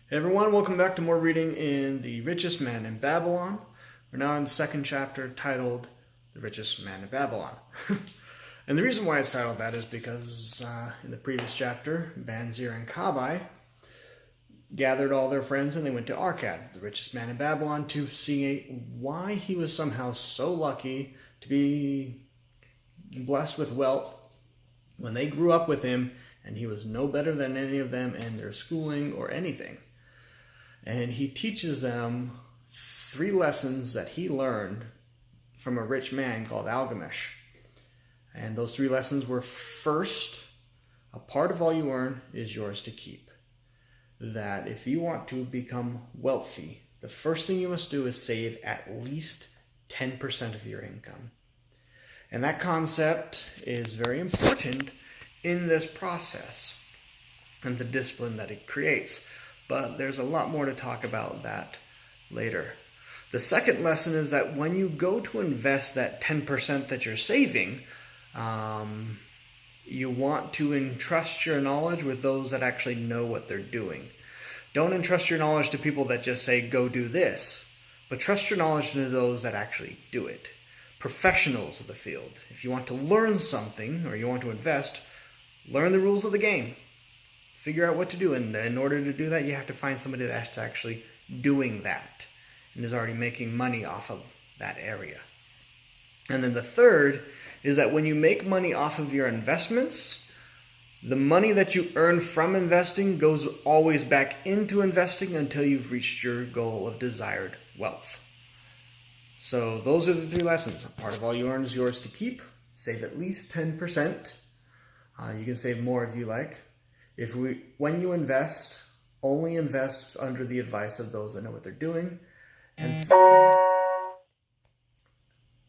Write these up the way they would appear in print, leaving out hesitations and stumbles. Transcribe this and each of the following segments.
Hey everyone, welcome back to more reading in The Richest Man in Babylon. We're now in the second chapter titled The Richest Man in Babylon. And the reason why it's titled that is because in the previous chapter, Banzir and Kabai gathered all their friends and they went to Arkad, the richest man in Babylon, to see why he was somehow so lucky to be blessed with wealth when they grew up with him and he was no better than any of them in their schooling or anything. And he teaches them 3 lessons that he learned from a rich man called Algamish. And those 3 lessons were: first, a part of all you earn is yours to keep. That if you want to become wealthy, the first thing you must do is save at least 10% of your income. And that concept is very important in this process and the discipline that it creates. But there's a lot more to talk about that later. The second lesson is that when you go to invest that 10% that you're saving, you want to entrust your knowledge with those that actually know what they're doing. Don't entrust your knowledge to people that just say, go do this, but trust your knowledge to those that actually do it. Professionals of the field. If you want to learn something or you want to invest, learn the rules of the game. Figure out what to do, and in order to do that, you have to find somebody that's actually doing that and is already making money off of that area. And then the third is that when you make money off of your investments, the money that you earn from investing goes always back into investing until you've reached your goal of desired wealth. So those are the 3 lessons. A part of all you earn is yours to keep. Save at least 10%. You can save more if you like. When you invest, only invest under the advice of those that know what they're doing. And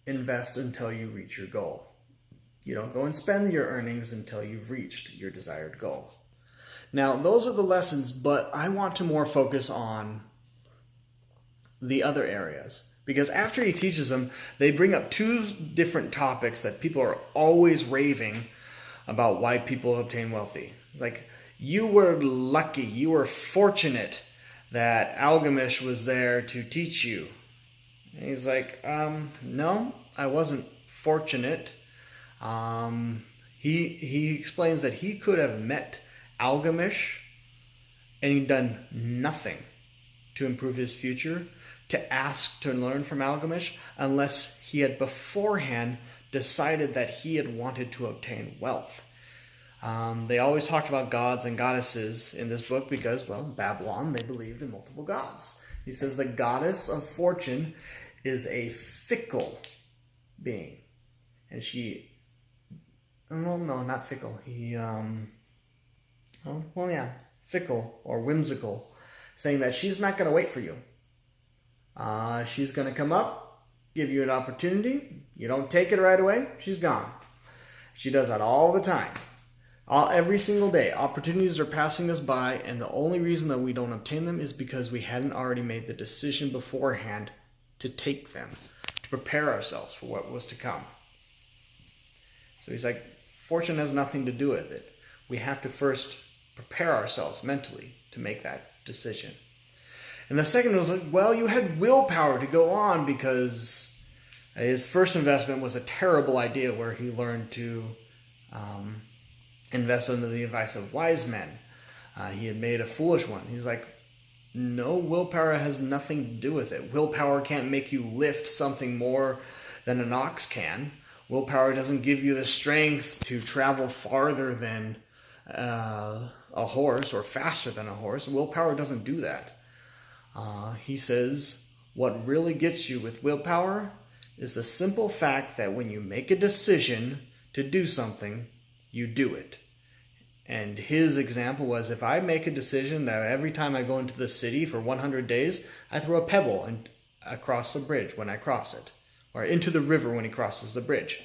invest until you reach your goal. You don't go and spend your earnings until you've reached your desired goal. Now, those are the lessons, but I want to more focus on the other areas. Because after he teaches them, they bring up 2 different topics that people are always raving about why people obtain wealthy. It's like, you were lucky, you were fortunate that Algamish was there to teach you. And he's like, no, I wasn't fortunate. He explains that he could have met Algamish and he'd done nothing to improve his future, to ask to learn from Algamish, unless he had beforehand decided that he had wanted to obtain wealth. They always talked about gods and goddesses in this book because, well, Babylon, they believed in multiple gods. He says the goddess of fortune is a fickle being. And she, well, no, not fickle. Fickle or whimsical, saying that she's not going to wait for you. She's going to come up, give you an opportunity. You don't take it right away, she's gone. She does that all the time. Every single day, opportunities are passing us by, and the only reason that we don't obtain them is because we hadn't already made the decision beforehand to take them, to prepare ourselves for what was to come. So he's like, fortune has nothing to do with it. We have to first prepare ourselves mentally to make that decision. And the second was like, well, you had willpower to go on because his first investment was a terrible idea where he learned to invest under the advice of wise men. He had made a foolish one. He's like, no, willpower has nothing to do with it. Willpower can't make you lift something more than an ox can. Willpower doesn't give you the strength to travel farther than a horse or faster than a horse. Willpower doesn't do that. He says what really gets you with willpower is the simple fact that when you make a decision to do something, you do it. And his example was, if I make a decision that every time I go into the city for 100 days, I throw a pebble across the bridge when I cross it, or into the river when he crosses the bridge.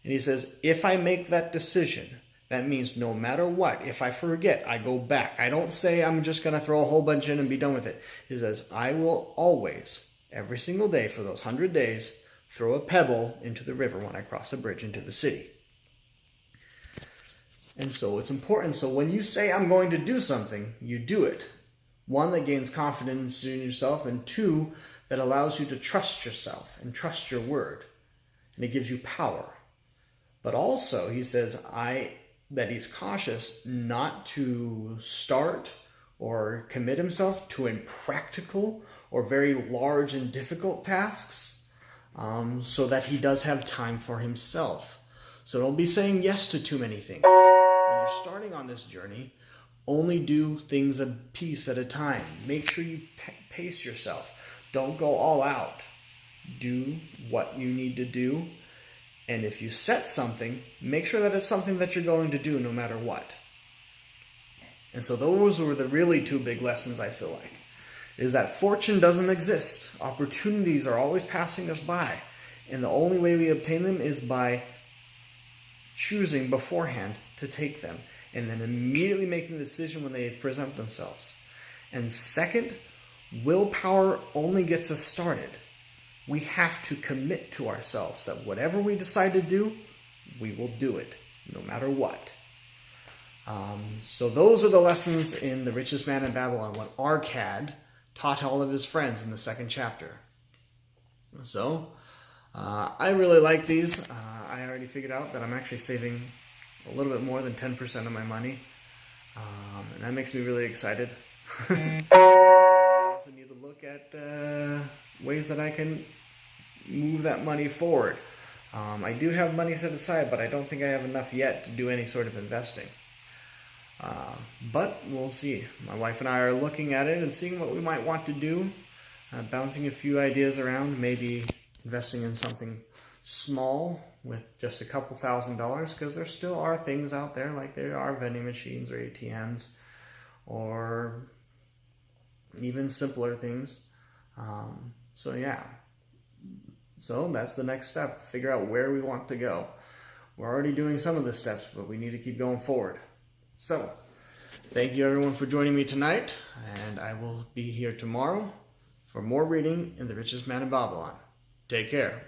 And he says, if I make that decision, that means no matter what, if I forget, I go back. I don't say I'm just going to throw a whole bunch in and be done with it. He says, I will always, every single day for those 100 days, throw a pebble into the river when I cross the bridge into the city. And so it's important. So when you say, I'm going to do something, you do it. One, that gains confidence in yourself, and two, that allows you to trust yourself and trust your word. And it gives you power. But also, he says, that he's cautious not to start or commit himself to impractical or very large and difficult tasks, so that he does have time for himself. So don't be saying yes to too many things. When you're starting on this journey, only do things a piece at a time. Make sure you pace yourself. Don't go all out. Do what you need to do. And if you set something, make sure that it's something that you're going to do no matter what. And so those were the really two big lessons, I feel like, is that fortune doesn't exist. Opportunities are always passing us by. And the only way we obtain them is by choosing beforehand to take them, and then immediately making the decision when they present themselves. And second, willpower only gets us started. We have to commit to ourselves that whatever we decide to do, we will do it, no matter what. So those are the lessons in The Richest Man in Babylon, what Arcad taught all of his friends in the second chapter. So, I really like these. I already figured out that I'm actually saving a little bit more than 10% of my money. And that makes me really excited. I also need to look at ways that I can move that money forward. I do have money set aside, but I don't think I have enough yet to do any sort of investing. But we'll see. My wife and I are looking at it and seeing what we might want to do. Bouncing a few ideas around, maybe investing in something small with just a couple $1,000s, because there still are things out there, like there are vending machines or ATMs, or even simpler things. So that's the next step. Figure out where we want to go. We're already doing some of the steps, but we need to keep going forward. So, thank you everyone for joining me tonight, and I will be here tomorrow for more reading in The Richest Man in Babylon. Take care.